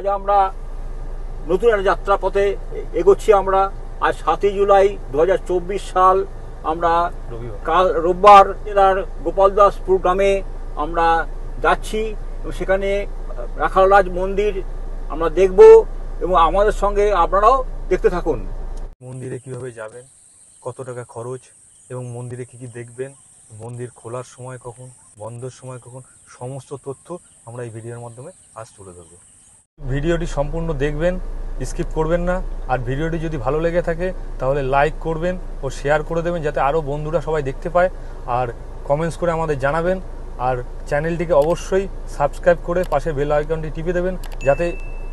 আজ আমরা নতুন একটা যাত্রাপথে এগোচ্ছি। আমরা আজ 7ই জুলাই 2024 সাল। আমরা কাল রোববার জেলার গোপালদাসপুর গ্রামে আমরা যাচ্ছি এবং সেখানে রাখালরাজ মন্দির আমরা দেখব এবং আমাদের সঙ্গে আপনারাও দেখতে থাকুন। মন্দিরে কিভাবে যাবেন, কত টাকা খরচ এবং মন্দিরে কি কি দেখবেন, মন্দির খোলার সময় কখন, বন্ধের সময় কখন, সমস্ত তথ্য আমরা এই ভিডিওর মাধ্যমে আজ তুলে ধরব। ভিডিওটি সম্পূর্ণ দেখবেন, স্কিপ করবেন না। আর ভিডিওটি যদি ভালো লেগে থাকে তাহলে লাইক করবেন ও শেয়ার করে দেবেন, যাতে আরও বন্ধুরা সবাই দেখতে পায়। আর কমেন্টস করে আমাদের জানাবেন। আর চ্যানেলটিকে অবশ্যই সাবস্ক্রাইব করে পাশে বেল আইকনটি টিপে দেবেন, যাতে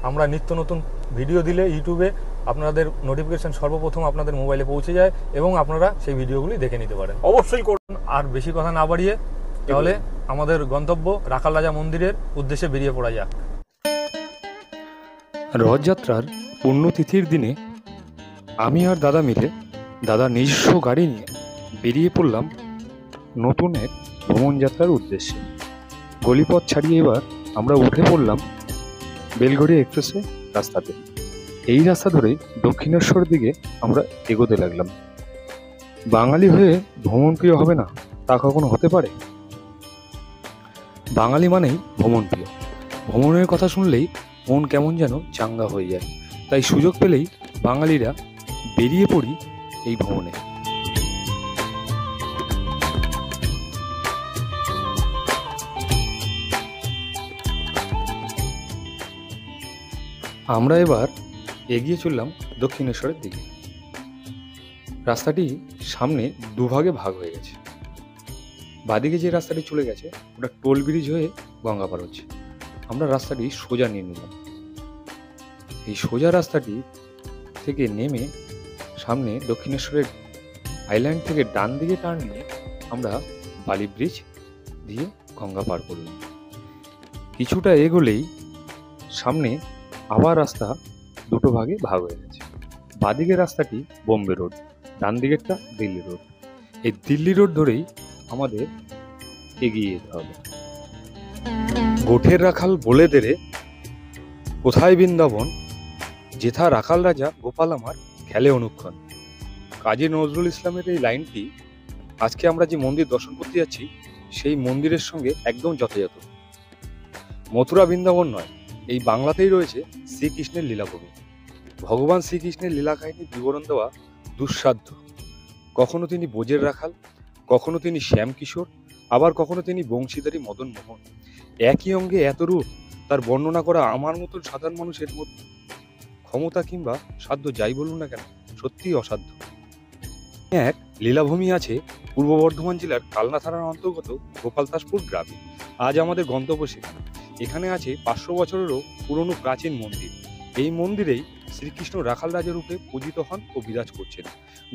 আমরা নিত্য নতুন ভিডিও দিলে ইউটিউবে আপনাদের নোটিফিকেশন সর্বপ্রথম আপনাদের মোবাইলে পৌঁছে যায় এবং আপনারা সেই ভিডিওগুলি দেখে নিতে পারেন। অবশ্যই করুন। আর বেশি কথা না বাড়িয়ে তাহলে আমাদের গন্তব্য রাখাল রাজা মন্দিরের উদ্দেশ্যে বেরিয়ে পড়া যাক। রথযাত্রার পুণ্যতিথির দিনে আমি আর দাদা মিলে দাদার নিজস্ব গাড়ি নিয়ে বেরিয়ে পড়লাম নতুন এক ভ্রমণ যাত্রার উদ্দেশ্যে। গলিপথ ছাড়িয়ে এবার আমরা উঠে পড়লাম বেলঘড়িয়া এক্সপ্রেসওয়ে রাস্তাতে। এই রাস্তা ধরে দক্ষিণেশ্বর দিকে আমরা এগোতে লাগলাম। বাঙালি হয়ে ভ্রমণ প্রিয় হবে না তা কখনো হতে পারে? বাঙালি মানেই ভ্রমণ প্রিয়। ভ্রমণের কথা শুনলেই মন কেমন যেন চাঙ্গা হয়ে যায়। তাই সুযোগ পেলেই বাঙালিরা বেরিয়ে পড়ি এই ভ্রমণে। আমরা এবার এগিয়ে চললাম দক্ষিণেশ্বরের দিকে। রাস্তাটি সামনে দুভাগে ভাগ হয়ে গেছে। বাদিকে যে রাস্তাটি চলে গেছে ওটা টোল ব্রিজ হয়ে গঙ্গা পার হচ্ছে। আমরা রাস্তাটি সোজা নিয়ে নিলাম। এই সোজা রাস্তাটি থেকে নেমে সামনে দক্ষিণেশ্বরের আইল্যান্ড থেকে ডান দিকে টার্ন নিয়ে আমরা বালি ব্রিজ দিয়ে গঙ্গা পার করলাম। কিছুটা এগোলেই সামনে আবার রাস্তা দুটো ভাগে ভাগ হয়ে গেছে। বাদিকের রাস্তাটি বোম্বে রোড, ডান দিকেরটা দিল্লি রোড। এই দিল্লি রোড ধরেই আমাদের এগিয়ে যেতে হবে। গোঠের রাখাল বলে দেরে কোথায় বৃন্দাবন, যেথা রাখাল রাজা গোপাল আমার খেলে অনুক্ষণ। কাজী নজরুল ইসলামের এই লাইনটি আজকে আমরা যে মন্দির দর্শন করতে যাচ্ছি সেই মন্দিরের সঙ্গে একদম যথাযথ। মথুরা বৃন্দাবন নয়, এই বাংলাতেই রয়েছে শ্রীকৃষ্ণের লীলাভূমি। ভগবান শ্রীকৃষ্ণের লীলা কাহিনীর বিবরণ দেওয়া দুঃসাধ্য। কখনো তিনি বোজের রাখাল, কখনো তিনি শ্যাম কিশোর, আবার কখনো তিনি বংশীধারী মদন মোহন। একই অঙ্গে এত রূপ, তার বর্ণনা করা আমার মতন সাধারণ মানুষের মধ্যে ক্ষমতা কিংবা সাধ্য যাই বলুন না কেন, সত্যিই অসাধ্য। এক লীলাভূমি আছে পূর্ব বর্ধমান জেলার কালনা থানার অন্তর্গত গোপালদাসপুর গ্রামে। আজ আমাদের গন্তব্য সেখানে। এখানে আছে 500 বছরেরও পুরনো প্রাচীন মন্দির। এই মন্দিরেই শ্রীকৃষ্ণ রাখাল রাজা রূপে পূজিত হন ও বিরাজ করছেন।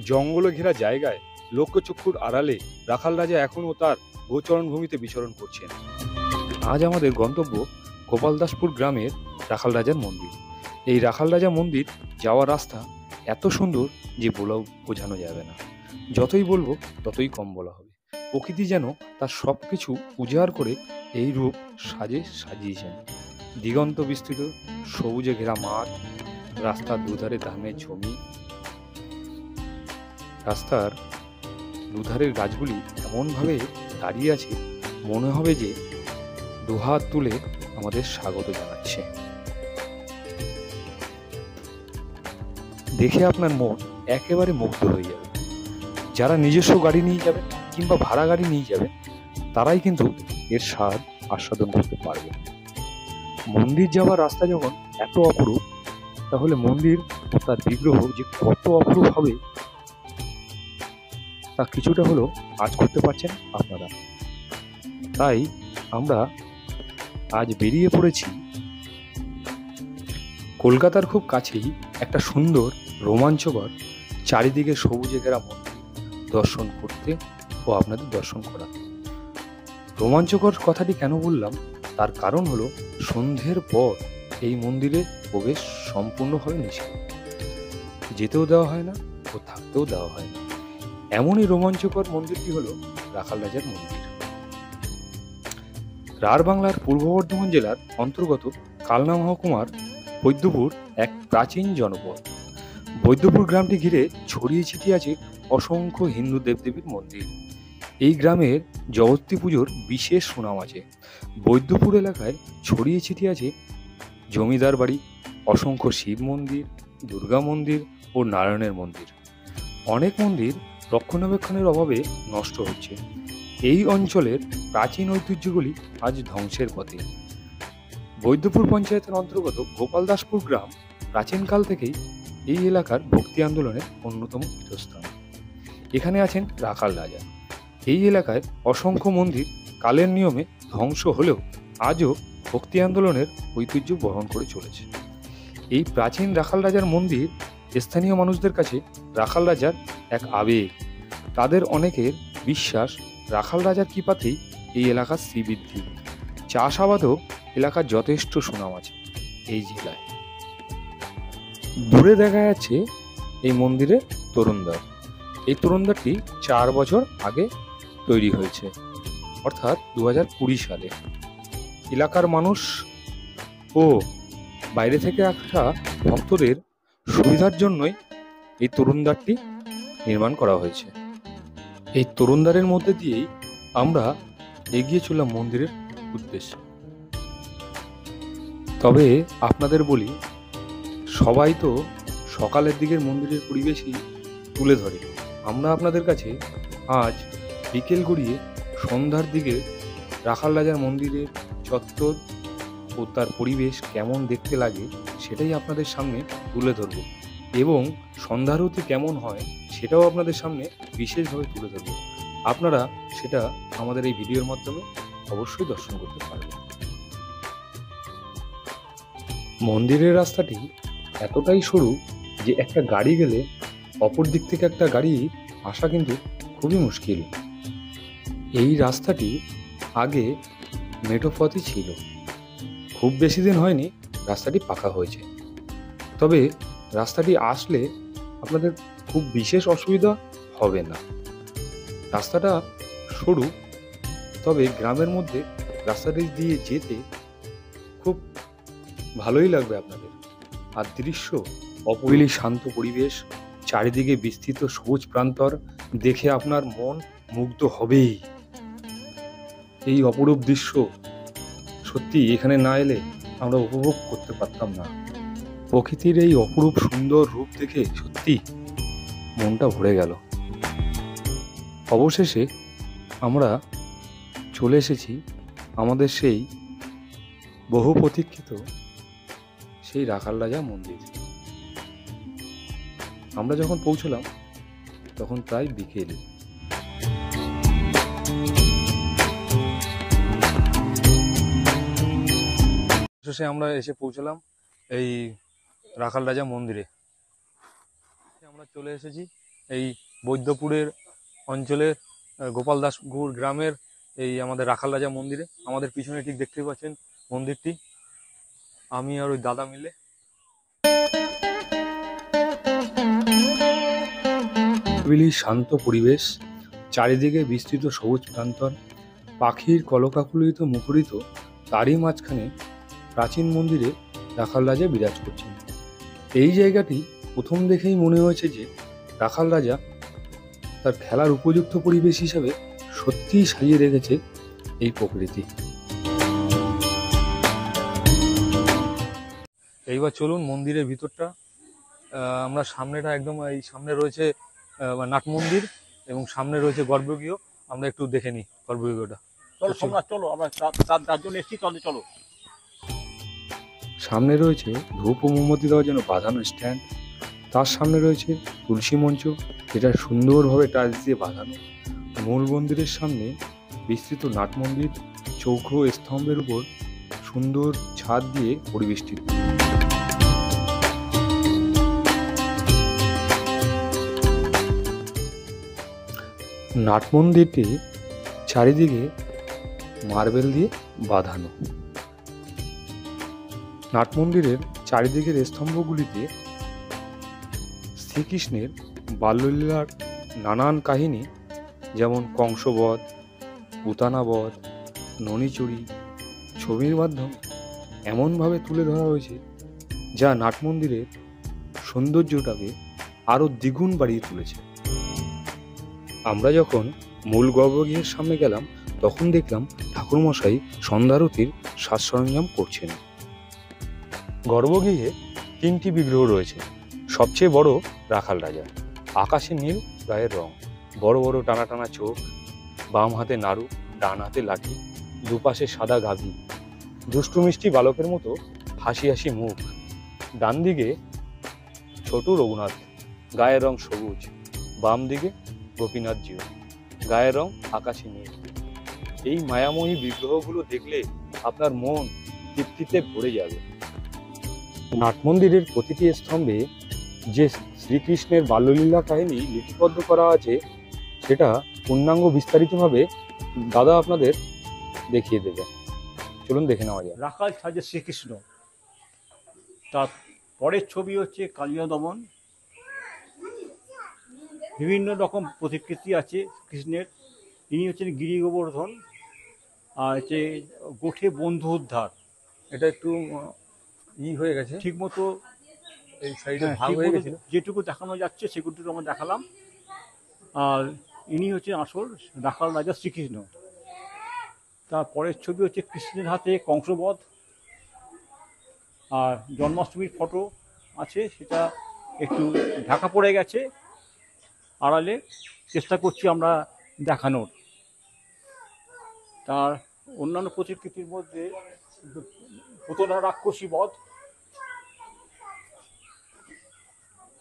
জঙ্গলে ঘেরা জায়গায় লোকচক্ষুর আড়ালে রাখাল রাজা এখনও তার গোচরণ ভূমিতে বিচরণ করছেন। আজ আমাদের গন্তব্য গোপালদাসপুর গ্রামের রাখাল রাজার মন্দির। এই রাখাল রাজা মন্দির যাওয়ার রাস্তা এত সুন্দর যে বোঝানো যাবে না। যতই বলবো ততই কম বলা হবে। প্রকৃতি যেন তার সব কিছু উজাড় করে এই রূপ সাজিয়েছেন। দিগন্ত বিস্তৃত সবুজে ঘেরা মাঠ, রাস্তার দুধারে ধানের জমি। রাস্তার দুধারের গাছগুলি এমনভাবে দাঁড়িয়ে আছে মনে হবে যে দুহাত তুলে আমাদের স্বাগত জানাচ্ছে। দেখে আপনার মন একেবারে মুগ্ধ হয়ে যাবে। যারা নিজস্ব গাড়ি নিয়ে যাবেন কিংবা ভাড়া গাড়ি নিয়ে যাবেন তারাই কিন্তু এর স্বাদ আস্বাদন করতে পারবে। মন্দির যাওয়ার রাস্তা যখন এত অপরূপ, তাহলে মন্দির ও তার বিগ্রহ যে কত অপরূপ হবে তা কিছুটা হলেও আজ করতে পারছেন আপনারা। তাই আমরা আজ বেরিয়ে পড়েছি কলকাতার খুব কাছেই একটা সুন্দর রোমাঞ্চকর চারিদিকে সবুজে ঘেরা মন্দির দর্শন করতে ও আপনাদের দর্শন করাতে। রোমাঞ্চকর কথাটি কেন বললাম তার কারণ হলো সন্ধ্যের পর এই মন্দিরে প্রবেশ সম্পূর্ণভাবে নিষেধ। যেতেও দেওয়া হয় না ও থাকতেও দেওয়া হয় না। এমনই রোমাঞ্চকর মন্দিরটি হলো রাখাল রাজার মন্দির। রাঢ় বাংলার পূর্ব বর্ধমান জেলার অন্তর্গত কালনা মহকুমার বৈদ্যপুর এক প্রাচীন জনপদ। বৈদ্যপুর গ্রামটি ঘিরে ছড়িয়ে ছিটিয়ে আছে অসংখ্য হিন্দু দেবদেবীর মন্দির। এই গ্রামের জগত্রী পুজোর বিশেষ সুনাম আছে। বৈদ্যপুর এলাকায় ছড়িয়ে ছিটিয়ে আছে জমিদার বাড়ি, অসংখ্য শিব মন্দির, দুর্গা মন্দির ও নারায়ণের মন্দির। অনেক মন্দির রক্ষণাবেক্ষণের অভাবে নষ্ট হচ্ছে। এই অঞ্চলের প্রাচীন ঐতিহ্যগুলি আজ ধ্বংসের পথে। বৈদ্যপুর পঞ্চায়েতের অন্তর্গত গোপালদাসপুর গ্রাম প্রাচীনকাল থেকেই এই এলাকার ভক্তি আন্দোলনের অন্যতম পীঠস্থান। এখানে আছেন রাখাল রাজা। এই এলাকায় অসংখ্য মন্দির কালের নিয়মে ধ্বংস হলেও আজও ভক্তি আন্দোলনের ঐতিহ্য বহন করে চলেছে। এই প্রাচীন রাখাল রাজার মন্দির স্থানীয় মানুষদের কাছে রাখাল রাজার এক আবেগ। তাদের অনেকের বিশ্বাস রাখাল রাজার কৃপাতেই এই এলাকার শ্রীবৃদ্ধি। চাষাবাদও এলাকার যথেষ্ট সুনাম আছে এই জেলায়। দূরে দেখা যাচ্ছে এই মন্দিরের তরুণদ্বার। এই তরুণদ্বারটি 4 বছর আগে তৈরি হয়েছে, অর্থাৎ 2020 সালে। এলাকার মানুষ ও বাইরে থেকে আসা ভক্তদের সুবিধার জন্যই এই তরুণদ্বারটি নির্মাণ করা হয়েছে। এই তরুণদ্বারের মধ্যে দিয়েই আমরা এগিয়ে চললাম মন্দিরের উদ্দেশ্যে। তবে আপনাদের বলি, সবাই তো সকালের দিকের মন্দিরের পরিবেশই তুলে ধরে। আমরা আপনাদের কাছে আজ বিকেল গড়িয়ে সন্ধ্যার দিকে রাখাল রাজার মন্দিরের চত্বর ও তার পরিবেশ কেমন দেখতে লাগে সেটাই আপনাদের সামনে তুলে ধরব, এবং সন্ধ্যারতি কেমন হয় সেটাও আপনাদের সামনে বিশেষভাবে তুলে ধরব। আপনারা সেটা আমাদের এই ভিডিওর মাধ্যমে অবশ্যই দর্শন করতে পারবেন। মন্দিরের রাস্তাটি এতটাই সরু যে একটা গাড়ি গেলে অপর দিক থেকে একটা গাড়ি আসা কিন্তু খুবই মুশকিল। এই রাস্তাটি আগে মেঠো পথই ছিল, খুব বেশি দিন হয়নি রাস্তাটি পাকা হয়েছে। তবে রাস্তাটি আসলে আপনাদের খুব বিশেষ অসুবিধা হবে না। রাস্তাটা সরু, তবে গ্রামের মধ্যে রাস্তাটি দিয়ে যেতে খুব ভালোই লাগবে আপনাদের। আর দৃশ্য অপরিলি শান্ত পরিবেশ, চারিদিকে বিস্তৃত সবুজ প্রান্তর দেখে আপনার মন মুগ্ধ হবেই। এই অপরূপ দৃশ্য সত্যি এখানে না এলে আমরা উপভোগ করতে পারতাম না। প্রকৃতির এই অপরূপ সুন্দর রূপ দেখে সত্যি মনটা ভরে গেল। অবশেষে আমরা চলে এসেছি আমাদের সেই বহু প্রতীক্ষিত সেই রাখাল রাজা মন্দির। আমরা যখন পৌঁছলাম তখন প্রায় বিকেল। শেষে আমরা এসে পৌঁছলাম এই রাখাল রাজা মন্দিরে। আমরা চলে এসেছি এই বৈদ্যপুরের অঞ্চলের গোপালদাসপুর গ্রামের এই আমাদের রাখাল রাজা মন্দিরে। আমাদের পিছনে ঠিক দেখতে পাচ্ছেন মন্দিরটি, আমি আর ওই দাদা মিলে। শান্ত পরিবেশ, চারিদিকে বিস্তৃত সবুজ প্রান্তর, পাখির কলকাকলিত মুখরিত, তারই মাঝখানে প্রাচীন মন্দিরে রাখাল রাজা বিরাজ করছেন। এই জায়গাটি প্রথম দেখেই মনে হয়েছে যে রাখাল রাজা তার খেলার উপযুক্ত পরিবেশ হিসাবে সত্যিই সাজিয়ে রেখেছে এই প্রকৃতি। এইবার চলুন মন্দিরের ভিতরটা। আমরা সামনেটা একদম এই সামনে রয়েছে নাট মন্দির এবং সামনে রয়েছে গর্ভগৃহ। আমরা একটু দেখে নিই গর্ভগৃহটা। চলো সোমনাথ, চলো, আমরা তার জন্য এসেছি, চলো চলো। সামনে রয়েছে ধূপ ও মোমবাতি দেওয়ার জন্য বাঁধানো স্ট্যান্ড, তার সামনে রয়েছে তুলসী মঞ্চ, যেটা সুন্দরভাবে টাইলস দিয়ে বাঁধানো। মূল মন্দিরের সামনে বিস্তৃত নাট মন্দির, চৌখো স্তম্ভের উপর সুন্দর ছাদ দিয়ে পরিবেষ্টিত। নাট মন্দিরটি চারিদিকে মার্বেল দিয়ে বাঁধানো। নাট মন্দিরের চারিদিকের স্তম্ভগুলিতে শ্রীকৃষ্ণের বাল্যলীলার নানান কাহিনী, যেমন কংসবধ, পুতানাবধ, ননীচুরি ছবির মাধ্যমে এমনভাবে তুলে ধরা হয়েছে যা নাট মন্দিরের সৌন্দর্যটাকে আরো দ্বিগুণ বাড়িয়ে তুলেছে। আমরা যখন মূল গর্ভগৃহের সামনে গেলাম তখন দেখলাম ঠাকুরমশাই সন্ধ্যারতির সাজ সরঞ্জাম করছেন। গর্ভগৃহে 3টি বিগ্রহ রয়েছে। সবচেয়ে বড় রাখাল রাজা, আকাশে নীল গায়ের রং, বড় বড় টানা টানা চোখ, বাম হাতে নাড়ু, ডান হাতে লাঠি, দুপাশে সাদা গাভী, দুষ্টু মিষ্টি বালকের মতো হাসি হাসি মুখ। ডান দিকে ছোট রঘুনাথ, গায়ের রং সবুজ, বাম দিকে গোপীনাথ জিউ, গায়ের রং আকাশি নীল। এই মায়াময়ী বিগ্রহগুলো দেখলে আপনার মন তৃপ্তিতে ভরে যাবে। নাট মন্দিরের প্রতিটি স্তম্ভে যে শ্রীকৃষ্ণের বাল্যলীলা কাহিনী লিপিবদ্ধ করা আছে সেটা পূর্ণাঙ্গ বিস্তারিতভাবে দাদা আপনাদের দেখিয়ে দেবে। চলুন দেখে নেওয়া যায়। রাখাল সাজে শ্রীকৃষ্ণ, তার পরের ছবি হচ্ছে কালিয়া দমন। বিভিন্ন রকম প্রতিকৃতি আছে কৃষ্ণের। ইনি হচ্ছেন গিরি গোবর্ধন, আর হচ্ছে গোঠে বন্ধু উদ্ধার। এটা একটু হয়ে গেছে, ঠিক মতো এই সাইডে ভাগ হয়ে গেছিল। যেটুকু দেখানো যাচ্ছে সেগুলো আমরা দেখালাম। আর ইনি হচ্ছে আসল রাখাল রাজা শ্রীকৃষ্ণ। তারপরের ছবি হচ্ছে কৃষ্ণের হাতে কংসবধ, আর জন্মাষ্টমীর ফটো আছে, সেটা একটু ঢাকা পড়ে গেছে আড়ালে, চেষ্টা করছি আমরা দেখানোর। তার অন্যান্য প্রতিকৃতির মধ্যে পুতনা রাক্ষসী বধ,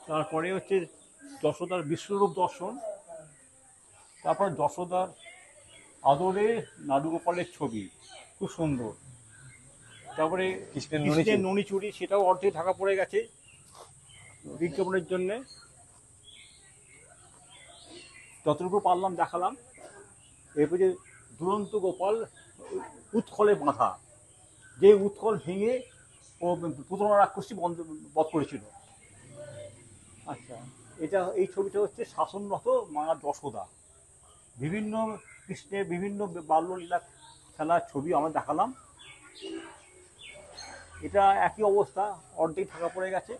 তারপরে হচ্ছে যশোদার বিশ্বরূপ দর্শন, তারপর যশোদার আদরে নাডুগোপালের ছবি, খুব সুন্দর। তারপরে কৃষ্ণের ননিচুরি, সেটাও অর্ধেক ঢাকা পড়ে গেছে বিজ্ঞাপনের জন্যে। যতটুকু পারলাম দেখালাম। এরপরে দুরন্ত গোপাল উৎকলে বাঁধা, যে উৎকল ভেঙে ও পুতনা রাক্ষসী বধ করেছিল। আচ্ছা, এই ছবিটা হচ্ছে শাসনরত মা যশোদা। বিভিন্ন কৃষ্ণের বিভিন্ন বাল্যলীলা খেলার ছবি আমরা দেখালাম। এটা একই অবস্থা, অর্ধেক ঢাকা পড়ে গেছে।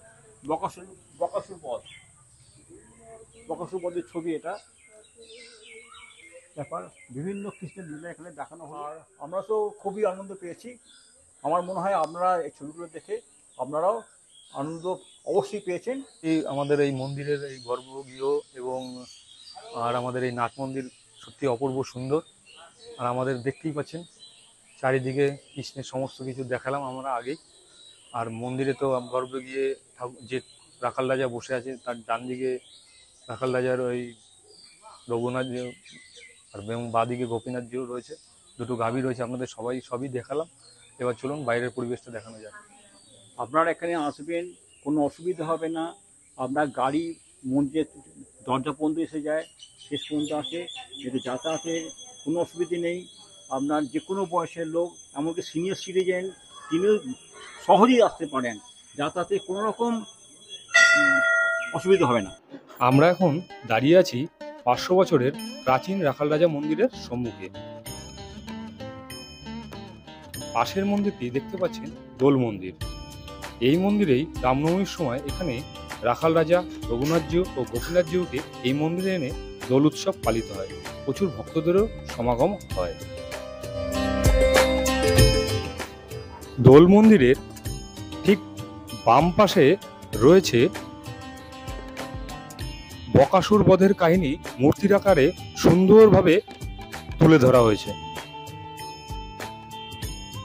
বকাসুর বধের ছবি এটা। ব্যাপার বিভিন্ন কৃষ্ণের লীলা এখানে দেখানো হয়। আমরা তো খুবই আনন্দ পেয়েছি। আমার মনে হয় আপনারা এই ছবিগুলো দেখে আপনারাও আনন্দ অবশ্যই পেয়েছেন। এই আমাদের এই মন্দিরের এই গর্ভগৃহ এবং আর আমাদের এই নাট মন্দির সত্যি অপূর্ব সুন্দর। আর আমাদের দেখতেই পাচ্ছেন চারিদিকে কৃষ্ণের সমস্ত কিছু দেখালাম আমরা আগেই। আর মন্দিরে তো গর্ভগৃহে যে রাখাল রাজা বসে আছে তার ডান দিকে রাখাল রাজার ওই রঘুনাথ জিউ, আর বাঁদিকে গোপীনাথ জিউ রয়েছে, দুটো গাভী রয়েছে। আপনাদের সবই দেখালাম। এবার চলুন বাইরের পরিবেশটা দেখানো যাক। আপনারা এখানে আসবেন, কোনো অসুবিধা হবে না। আপনার গাড়ি মন্দিরের দরজা পর্যন্ত এসে যায়, শেষ পর্যন্ত আসে, এতে যাতায়াতের কোনো অসুবিধে নেই। আপনার যে কোনো বয়সের লোক, এমনকি সিনিয়র সিটিজেন, তিনিও সহজেই আসতে পারেন। যাতায়াতে কোনো রকম অসুবিধা হবে না। আমরা এখন দাঁড়িয়ে আছি 500 বছরের প্রাচীন রাখাল রাজা মন্দিরের সম্মুখে। পাশের মন্দিরটি দেখতে পাচ্ছেন দোল মন্দির। এই মন্দিরেই রামনবমীর সময় এখানে রাখাল রাজা রঘুনাথ জিউ ও গোপীনাথ জিউকে এই মন্দিরে এনে দোল উৎসব পালিত হয়। প্রচুর ভক্তদেরও সমাগম হয়। দোল মন্দিরের ঠিক বাম পাশে রয়েছে বকাসুর বধের কাহিনী মূর্তির আকারে সুন্দরভাবে তুলে ধরা হয়েছে।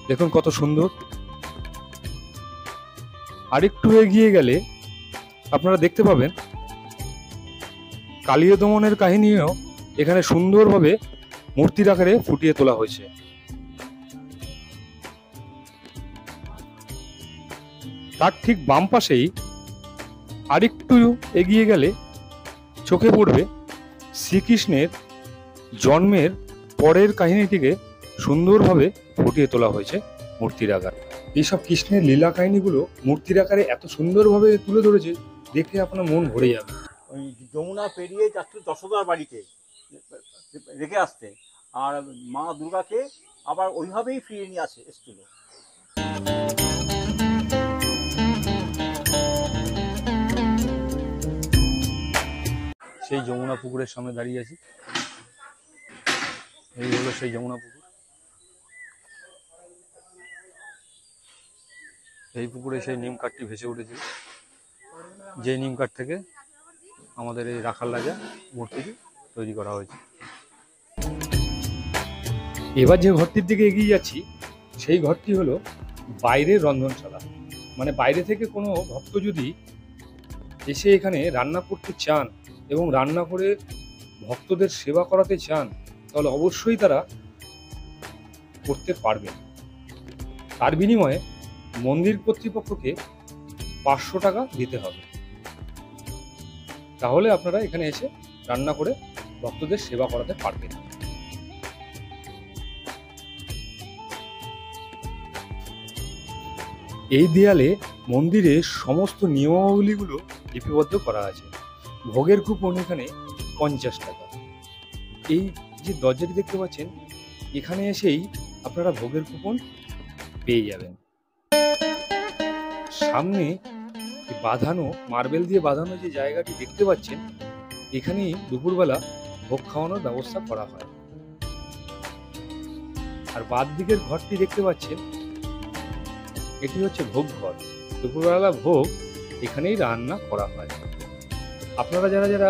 দেখুন কত সুন্দর। আরেকটু এগিয়ে গেলে আপনারা দেখতে পাবেন কালিয়া দমনের কাহিনীও এখানে সুন্দরভাবে মূর্তির আকারে ফুটিয়ে তোলা হয়েছে। তার ঠিক বাম পাশেই আরেকটু এগিয়ে গেলে চোখে পড়বে শ্রীকৃষ্ণের জন্মের পরের কাহিনীটিকে সুন্দরভাবে ফুটিয়ে তোলা হয়েছে মূর্তির আকারে। এইসব কৃষ্ণের লীলা কাহিনীগুলো মূর্তির আকারে এত সুন্দরভাবে তুলে ধরেছে, দেখে আপনার মন ভরে যাবে। ওই যমুনা পেরিয়ে যাচ্ছে যশোদার বাড়িতে রেখে আসতে, আর মা দুর্গাকে আবার ওইভাবেই ফিরিয়ে নিয়ে এসেছিল। সেই যমুনা পুকুরের সামনে দাঁড়িয়ে আছি। এই হলো সেই যমুনা পুকুর। এই পুকুরে সেই নিম কাঠটি ভেসে উঠেছিল, যে নিম কাঠ থেকে আমাদের এই রাখাল রাজা মূর্তিটি তৈরি করা হয়েছে। এবার যে ঘরটির দিকে এগিয়ে যাচ্ছি সেই ঘরটি হলো বাইরের রন্ধনশালা। মানে বাইরে থেকে কোনো ভক্ত যদি এসে এখানে রান্না করতে চান এবং রান্না করে ভক্তদের সেবা করাতে চান তাহলে অবশ্যই তারা করতে পারবেন। তার বিনিময়ে মন্দির কর্তৃপক্ষকে 500 টাকা দিতে হবে। তাহলে আপনারা এখানে এসে রান্না করে ভক্তদের সেবা করাতে পারবেন। এই দেয়ালে মন্দিরের সমস্ত নিয়মাবলীগুলো লিপিবদ্ধ করা আছে। ভোগের কুপন এখানে 50 টাকা। এই যে দরজাটি দেখতে পাচ্ছেন, এখানে এসেই আপনারা ভোগের কুপন পেয়ে যাবেন। সামনে বাঁধানো মার্বেল দিয়ে বাঁধানো যে জায়গাটি দেখতে পাচ্ছেন, এখানেই দুপুরবেলা ভোগ খাওয়ানোর ব্যবস্থা করা হয়। আর বাদ দিকের ঘরটি দেখতে পাচ্ছেন, এটি হচ্ছে ভোগ ঘর। দুপুরবেলা ভোগ এখানেই রান্না করা হয়। আপনারা যারা যারা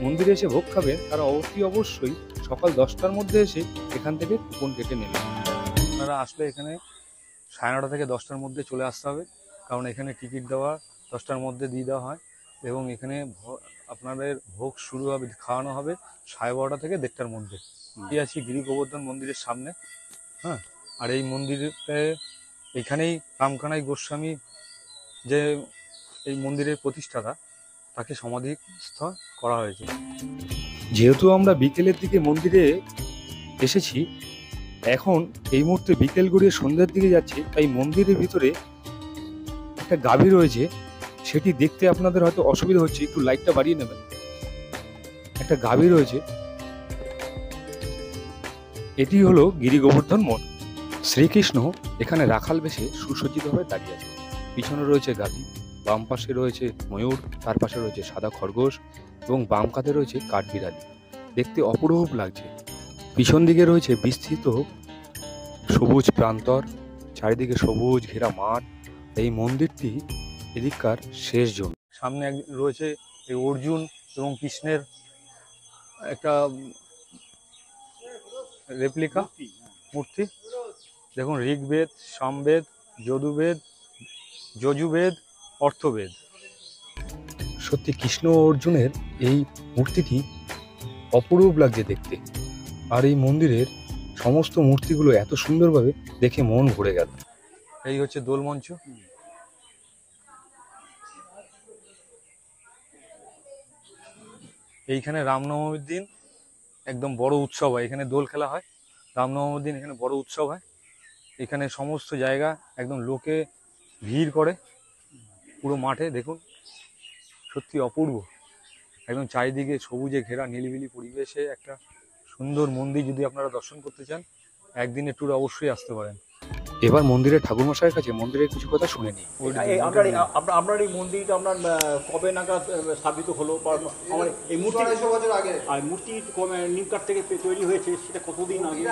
মন্দিরে এসে ভোগ খাবেন তারা অবশ্যই সকাল 10টার মধ্যে এসে এখান থেকে কুপন কেটে নেবেন। আপনারা আসলে এখানে 9:30 থেকে 10টার মধ্যে চলে আসতে হবে, কারণ এখানে টিকিট দেওয়া 10টার মধ্যে দিয়ে দেওয়া হয় এবং এখানে আপনাদের ভোগ শুরু হবে, খাওয়ানো হবে 12:30 থেকে 1:30টার মধ্যে। এই আছি গিরি গোবর্ধন মন্দিরের সামনে। হ্যাঁ, আর এই মন্দিরতে এখানেই রামকানাই গোস্বামী যে এই মন্দিরের প্রতিষ্ঠাতা, তাকে সমাধিস্থ করা হয়েছে। যেহেতু আমরা বিকেলের দিকে মন্দিরে এসেছি, এখন এই মুহূর্তে বিকেল গড়িয়ে সন্ধ্যার দিকে যাচ্ছে, তাই মন্দিরের ভিতরে একটা গাভী রয়েছে, সেটি দেখতে আপনাদের হয়তো অসুবিধা হচ্ছে, একটু লাইটটা বাড়িয়ে নেবেন। একটা গাভী রয়েছে, এটি হলো গিরি গোবর্ধন মঠ। শ্রীকৃষ্ণ এখানে রাখাল বেশে সুসজ্জিতভাবে দাঁড়িয়ে আছে। পিছনে রয়েছে গাভী, বাম পাশে রয়েছে ময়ূর, তার পাশে রয়েছে সাদা খরগোশ এবং বাম কাঁধে রয়েছে কাঠবিড়ালি। দেখতে অপরূপ লাগছে। পিছন দিকে রয়েছে বিস্তৃত সবুজ প্রান্তর, চারিদিকে সবুজ ঘেরা মাঠ। এই মন্দিরটি এদিককার শেষ জন। সামনে রয়েছে এই অর্জুন এবং কৃষ্ণের একটা রেপ্লিকা মূর্তি। দেখুন, ঋগ্বেদ, সামবেদ, যজুর্বেদ, অর্থবেদ। সত্যি কৃষ্ণ ও অর্জুনের এই মূর্তিটি অপরূপ লাগছে দেখতে। আর এই মন্দিরের সমস্ত মূর্তিগুলো এত সুন্দরভাবে দেখে মন ভরে গেল। এই হচ্ছে দোল মঞ্চ। এইখানে রামনবমীর দিন একদম বড় উৎসব হয়। এখানে দোল খেলা হয়, রামনবমীর দিন এখানে বড় উৎসব হয়। এখানে সমস্ত জায়গা একদম লোকে ভিড় করে পুরো মাঠে। দেখুন, সত্যি অপূর্ব। একদম চারিদিকে সবুজে ঘেরা নিলিবিলি পরিবেশে একটা সুন্দর মন্দির। যদি আপনারা দর্শন করতে চান, একদিনের ট্যুর অবশ্যই আসতে পারেন। এবার মন্দিরের ঠাকুরমশাইয়ের কাছে মন্দিরের কিছু কথা শুনে নিই। আপনার এই মন্দিরটা আপনার কবে নাগাদ স্থাপিত হলো? এই মূর্তি 200 বছর আগে। আর মূর্তি নিম কাঠ থেকে তৈরি হয়েছে, সেটা কতদিন আগে?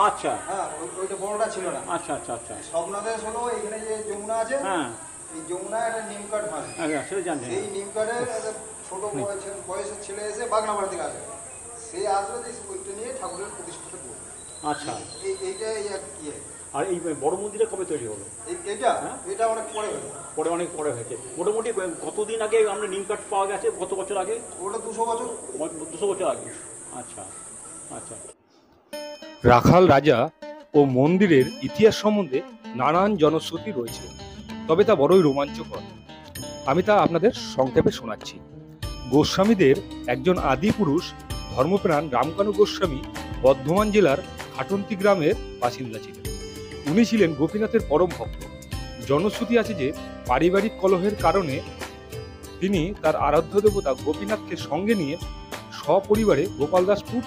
আচ্ছা, হ্যাঁ, ওইটা বড়টা ছিল না। আচ্ছা আচ্ছা আচ্ছা। স্বপ্নাদেশ হলো এখানে যে যমুনা আছে, হ্যাঁ, এই যমুনায় একটা নিম কাঠ ভাঙে। সেটা জানি। এই নিম কাঠের একটা ছোট বয়সের ছেলে এসে বাগনাবাড়ি থেকে আসে, সেই আসলে ওইটা নিয়ে ঠাকুরের প্রতিষ্ঠাটা করবে। আচ্ছা, এইটাই ইয়ে। আর এই বড় মন্দিরটা কবে তৈরি হলো? এটা অনেক পরে হয়েছে। অনেক পরে হয়েছে। মোটামুটি কতদিন আগে আমরা নিম কাঠ পাওয়া গেছে? কত বছর আগে? ওটা 200 বছর। 200 বছর আগে। আচ্ছা আচ্ছা। রাখাল রাজা ও মন্দিরের ইতিহাস সম্বন্ধে নানান জনশ্রুতি রয়েছে, তবে তা বড়ই রোমাঞ্চকর। আমি তা আপনাদের সংক্ষেপে শোনাচ্ছি। গোস্বামীদের একজন আদি পুরুষ ধর্মপ্রাণ রামকানু গোস্বামী বর্ধমান জেলার খাটন্তি গ্রামের বাসিন্দা ছিলেন। উনি ছিলেন গোপীনাথের পরম ভক্ত। জনশ্রুতি আছে যে পারিবারিক কলহের কারণে তিনি তার আরাধ্য দেবতা গোপীনাথকে সঙ্গে নিয়ে সপরিবারে গোপালদাসপুর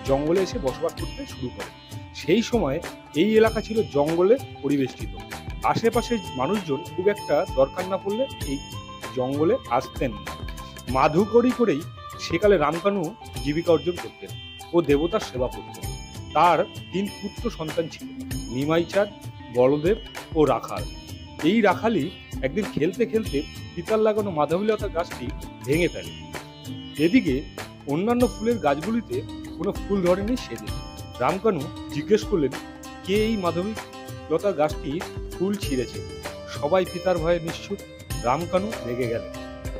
জঙ্গলে এসে বসবাস করতে শুরু করেন। সেই সময় এই এলাকা ছিল জঙ্গলে পরিবেষ্টিত। আশেপাশের মানুষজন খুব একটা দরকার না পড়লে এই জঙ্গলে আসতেন না। মাধুকরী করেই সেকালে রামকানু জীবিকা অর্জন করতেন ও দেবতার সেবা করতেন। তার 3 পুত্র সন্তান ছিল, নিমাই চাঁদ, বলদেব ও রাখাল। এই রাখালই একদিন খেলতে খেলতে পিতার লাগানো মাধবীলতা গাছটি ভেঙে ফেলে। এদিকে অন্যান্য ফুলের গাছগুলিতে কোনো ফুল ধরেনি সেদিন। রামকানু জিজ্ঞেস করলেন, কে এই মাধবীলতা গাছটি ফুল ছিঁড়েছে? সবাই পিতার ভয়ে নিশ্চুপ। রামকানু রেগে গেলেন।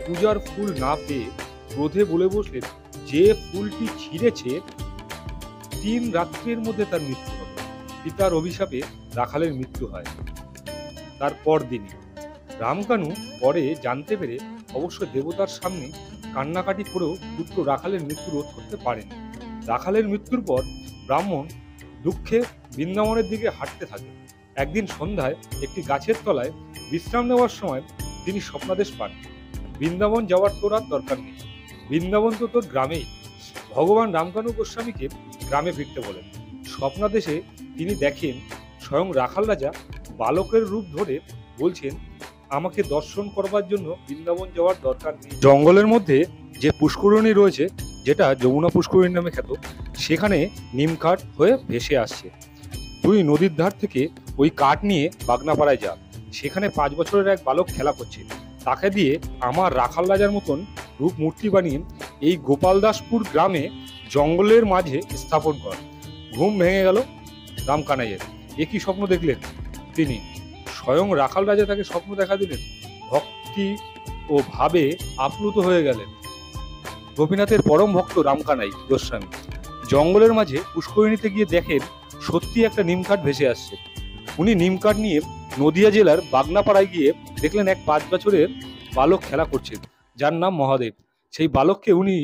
পূজার ফুল না পেয়ে ক্রোধে বলে বসলেন, যে ফুলটি ছিঁড়েছে 3 রাত্রির মধ্যে তার মৃত্যু হবে। পিতার অভিশাপে রাখালের মৃত্যু হয় তার পরদিনই। রামকানু পরে জানতে পেরে অবশ্য দেবতার সামনে কান্নাকাটি করেও পুত্র রাখালের মৃত্যু রোধ করতে পারেনি। রাখালের মৃত্যুর পর ব্রাহ্মণ দুঃখে বৃন্দাবনের দিকে হাঁটতে থাকে। একদিন সন্ধ্যায় একটি গাছের তলায় বিশ্রাম নেওয়ার সময় তিনি স্বপ্নাদেশ পান, বৃন্দাবন যাওয়ার তোর আর দরকার নেই, বৃন্দাবন তো তোর গ্রামেই। ভগবান রামকানু গোস্বামীকে গ্রামে ফিরতে বলেন। স্বপ্নাদেশে তিনি দেখেন স্বয়ং রাখাল রাজা বালকের রূপ ধরে বলছেন, আমাকে দর্শন করবার জন্য বৃন্দাবন যাওয়ার দরকার নেই। জঙ্গলের মধ্যে যে পুষ্করিণী রয়েছে, যেটা যমুনা পুষ্করিণী নামে খ্যাত, সেখানে নিম কাঠ হয়ে ভেসে আসছে। তুই নদীর ধার থেকে ওই কাঠ নিয়ে বাগনাপাড়ায় যা। সেখানে 5 বছরের এক বালক খেলা করছে, তাকে দিয়ে আমার রাখাল রাজার মতন রূপ মূর্তি বানিয়ে এই গোপালদাসপুর গ্রামে জঙ্গলের মাঝে স্থাপন কর। ঘুম ভেঙে গেল রামকানাইয়ের। একই স্বপ্ন দেখলেন তিনি। স্বয়ং রাখাল রাজা তাকে স্বপ্ন দেখা দিলেন। ভক্তি ও ভাবে আপ্লুত হয়ে গেলেন। গোপীনাথের পরম ভক্ত রামকানাই গোস্বামী জঙ্গলের মাঝে পুষ্করিণীতে গিয়ে দেখেন সত্যি একটা নিমকাঠ ভেসে আসছে। উনি নিমকাঠ নিয়ে নদিয়া জেলার বাগনাপাড়ায় গিয়ে দেখলেন এক 5 বছরের বালক খেলা করছেন, যার নাম মহাদেব। সেই বালককে উনি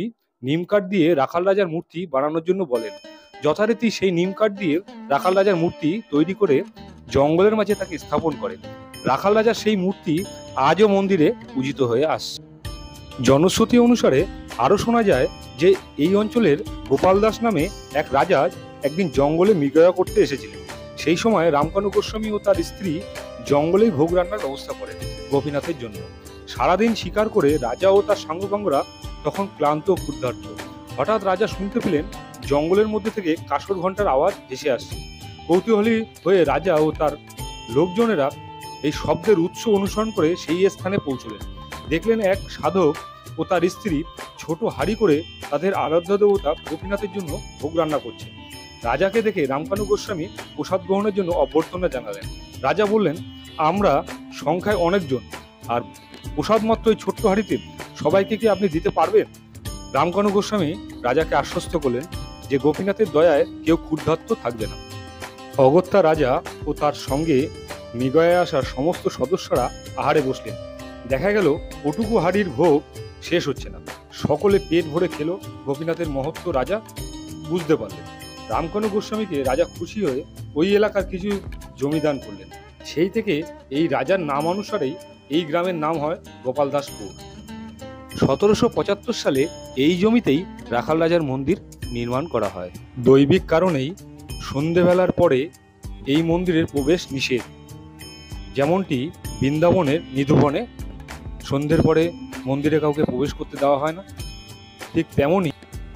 নিমকাঠ দিয়ে রাখাল রাজার মূর্তি বানানোর জন্য বলেন। যথারীতি সেই নিমকাঠ দিয়ে রাখাল রাজার মূর্তি তৈরি করে জঙ্গলের মাঝে তাকে স্থাপন করে। রাখাল রাজার সেই মূর্তি আজও মন্দিরে পূজিত হয়ে আসছে। জনশ্রুতি অনুসারে আরো শোনা যায় যে এই অঞ্চলের গোপাল দাস নামে এক রাজা একদিন জঙ্গলে মৃগয়া করতে এসেছিলেন। সেই সময় রামকানু গোস্বামী ও তার স্ত্রী জঙ্গলেই ভোগ রান্নার ব্যবস্থা করেন গোপীনাথের জন্য। সারাদিন শিকার করে রাজা ও তার সাঙ্গপাঙ্গরা তখন ক্লান্ত ও ক্ষুধার্ত। হঠাৎ রাজা শুনতে পেলেন জঙ্গলের মধ্যে থেকে কাসর ঘণ্টার আওয়াজ ভেসে আসছে। কৌতূহলী হয়ে রাজা ও তার লোকজনেরা এই শব্দের উৎস অনুসরণ করে সেই স্থানে পৌঁছলেন। দেখলেন এক সাধক ও তার স্ত্রী ছোট হাঁড়ি করে তাদের আরাধ্য দেবতা গোপীনাথের জন্য ভোগ রান্না করছে। রাজাকে দেখে রামকানু গোস্বামী প্রসাদ গ্রহণের জন্য অভ্যর্থনা জানালেন। রাজা বললেন, আমরা সংখ্যায় অনেকজন, আর প্রসাদ মাত্র ওই ছোট্ট হাঁড়িতে সবাইকে কি আপনি দিতে পারবেন? রামকানু গোস্বামী রাজাকে আশ্বস্ত করলেন যে গোপীনাথের দয়ায় কেউ ক্ষুধার্ত থাকবে না। অগত্যা রাজা ও তার সঙ্গে মৃগয়ায় আসার সমস্ত সদস্যরা আহারে বসলেন। দেখা গেল ওটুকু হাড়ির ভোগ শেষ হচ্ছে না। সকলে পেট ভরে খেলো। গোপীনাথের মহত্ব রাজা বুঝতে পারলেন। রামকানু গোস্বামীকে রাজা খুশি হয়ে ওই এলাকার কিছু জমি দান করলেন। সেই থেকে এই রাজার নাম অনুসারেই এই গ্রামের নাম হয় গোপালদাসপুর। 1775 সালে এই জমিতেই রাখাল রাজার মন্দির নির্মাণ করা হয়। দৈবিক কারণেই সন্ধেবেলার পরে এই মন্দিরের প্রবেশ নিষেধ। যেমনটি বৃন্দাবনের নিধুবনে সন্ধ্যের পরে মন্দিরে কাউকে প্রবেশ করতে দেওয়া হয় না, ঠিক তেমনই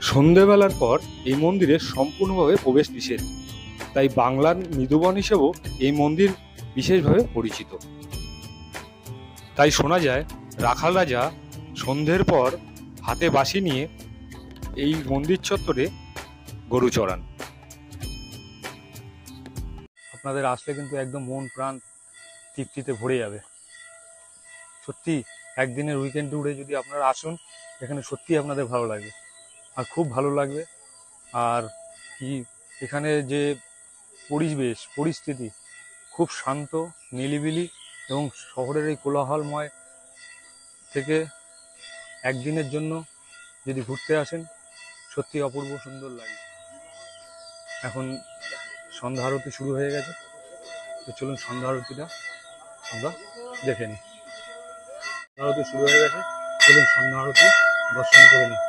সন্ধেবেলার পর এই মন্দিরে সম্পূর্ণভাবে প্রবেশ নিষেধ। তাই বাংলার নিধুবন হিসেবেও এই মন্দির বিশেষভাবে পরিচিত। তাই শোনা যায় রাখাল রাজা সন্ধ্যের পর হাতে বাঁশি নিয়ে এই মন্দির চত্বরে গরু চড়ান। আপনাদের আসলে কিন্তু একদম মন প্রাণ তৃপ্তিতে ভরে যাবে। সত্যি একদিনের উইকেন্ড ট্যুরে যদি আপনারা আসুন, এখানে সত্যি আপনাদের ভালো লাগবে, আর খুব ভালো লাগবে। আর কি এখানে যে পরিস্থিতি খুব শান্ত, নিলিবিলি, এবং শহরের এই কোলাহলময় থেকে একদিনের জন্য যদি ঘুরতে আসেন, সত্যি অপূর্ব সুন্দর লাগে। এখন সন্ধ্যা আরতি শুরু হয়ে গেছে, তো চলুন সন্ধ্যা আরতিটা আমরা দেখে নিই। সন্ধ্যা আরতি শুরু হয়ে গেছে, চলুন সন্ধ্যা আরতি দর্শন করে নিই।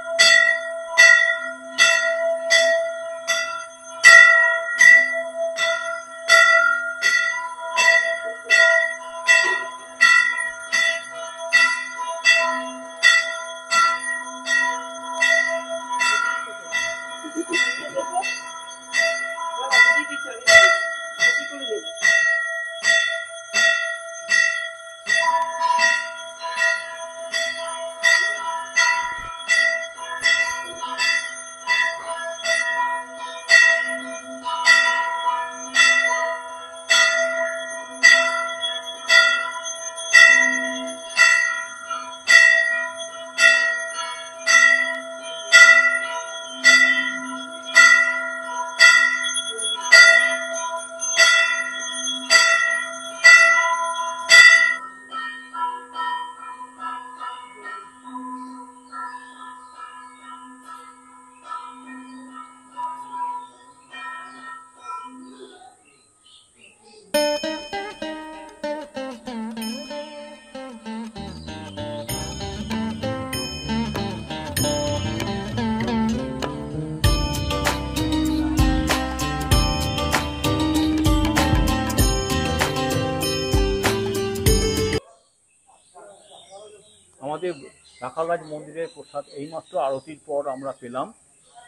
আমাদের রাখালরাজ মন্দিরের প্রসাদ এইমাত্র আরতির পর আমরা পেলাম,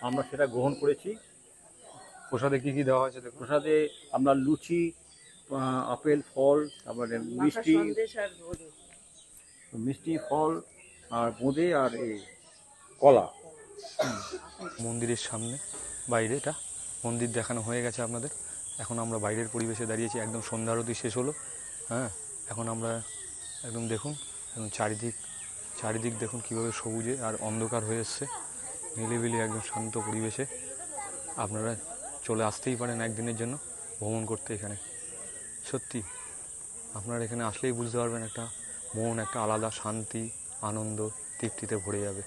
আমরা সেটা গ্রহণ করেছি। প্রসাদে কি কি দেওয়া হয়েছে দেখুন। প্রসাদে আমরা লুচি, আপেল ফল, তারপরে মিষ্টি ফল আর বোঁদে আর এই কলা। মন্দিরের সামনে বাইরে এটা মন্দির দেখানো হয়ে গেছে আপনাদের। এখন আমরা বাইরের পরিবেশে দাঁড়িয়েছি, একদম সন্ধ্যা আরতি শেষ হলো। হ্যাঁ, এখন আমরা একদম দেখুন, একদম চারিদিক দেখুন কীভাবে সবুজে আর অন্ধকার হয়ে এসছে, নিলিবিলি একদম শান্ত পরিবেশে। আপনারা চলে আসতেই পারেন একদিনের জন্য ভ্রমণ করতে এখানে। সত্যি আপনারা এখানে আসলেই বুঝতে পারবেন একটা মন একটা আলাদা শান্তি, আনন্দ, তৃপ্তিতে ভরে যাবে।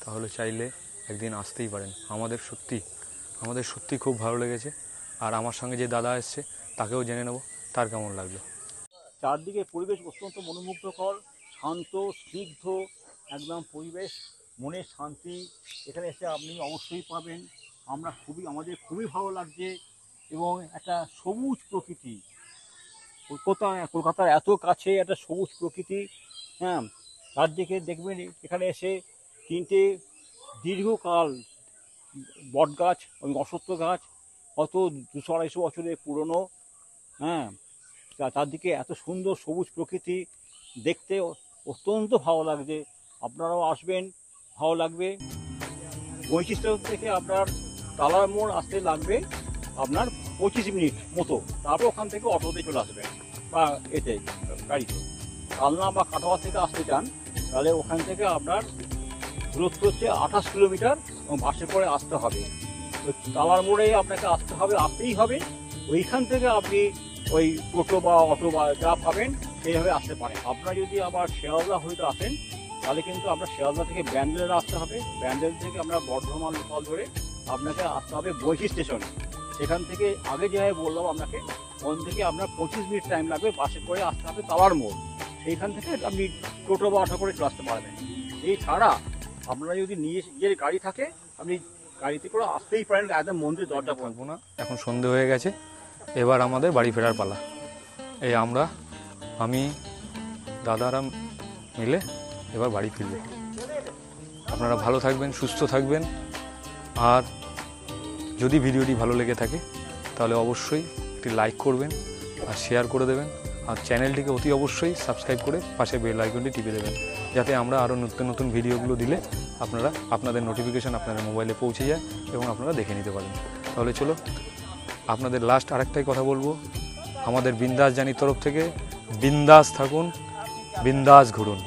তাহলে চাইলে একদিন আসতেই পারেন। আমাদের সত্যি খুব ভালো লেগেছে। আর আমার সঙ্গে যে দাদা এসছে তাকেও জেনে নেব তার কেমন লাগলো। চারদিকে পরিবেশ অত্যন্ত মনোমুগ্ধকর, শান্ত, স্নিগ্ধ একদম পরিবেশ, মনের শান্তি এখানে এসে আপনি অবশ্যই পাবেন। আমাদের খুবই ভালো লাগছে এবং একটা সবুজ প্রকৃতি, কলকাতার এত কাছে একটা সবুজ প্রকৃতি। হ্যাঁ, চারদিকে দেখবেন এখানে এসে 3টে দীর্ঘকাল বট গাছ এবং অশ্বত্থ গাছ, কত 200-250 বছরের পুরনো। হ্যাঁ, চারদিকে এত সুন্দর সবুজ প্রকৃতি দেখতে অত্যন্ত ভালো লাগছে। আপনারাও আসবেন, ভালো লাগবে। বৈশিষ্ট্য থেকে আপনার তালার মোড় আসতে লাগবে আপনার 25 মিনিট মতো, তারপর ওখান থেকে অটোতে চলে আসবেন বা এতে গাড়িতে। কালনা বা কাটোয়া থেকে আসতে চান তাহলে ওখান থেকে আপনার দূরত্ব হচ্ছে 28 কিলোমিটার এবং বাসে করে আসতে হবে। ওই তালার মোড়ে আপনাকে আসতেই হবে। ওইখান থেকে আপনি ওই টোটো বা অটো বা যা পাবেন সেইভাবে আসতে পারেন। আপনারা যদি আবার শিয়ালদা হইতে আসেন তাহলে কিন্তু আপনার শিয়ালদা থেকে ব্যান্ডেলে আসতে হবে। ব্যান্ডেল থেকে আমরা বর্ধমান লোকাল ধরে আপনাকে আসতে হবে বৈশি স্টেশনে। সেখান থেকে আগে যেভাবে বললাম আপনাকে, ওখান থেকে আপনার 25 মিনিট টাইম লাগবে, বাসে করে আসতে হবে তালার মোড়। সেইখান থেকে আপনি টোটো বা অটো করে চলে আসতে পারবেন। এছাড়া আপনারা যদি নিজের গাড়ি থাকে আপনি গাড়িতে করে আসতেই পারেন একদম মন্দির দরজা পর্যন্ত। না, এখন সন্ধে হয়ে গেছে, এবার আমাদের বাড়ি ফেরার পালা। এই আমি দাদারা মিলে এবার বাড়ি ফিরব। আপনারা ভালো থাকবেন, সুস্থ থাকবেন। আর যদি ভিডিওটি ভালো লেগে থাকে তাহলে অবশ্যই একটি লাইক করবেন আর শেয়ার করে দেবেন। আর চ্যানেলটিকে অতি অবশ্যই সাবস্ক্রাইব করে পাশে বেল আইকনটি টিপে দেবেন, যাতে আমরা আরও নতুন ভিডিওগুলো দিলে আপনাদের নোটিফিকেশান আপনাদের মোবাইলে পৌঁছে যায় এবং আপনারা দেখে নিতে পারেন। তাহলে চলো, আপনাদের লাস্ট আরেকটাই কথা বলবো, আমাদের বিন্দাস জানির তরফ থেকে বিন্দাস থাকুন, বিন্দাস ঘুরুন।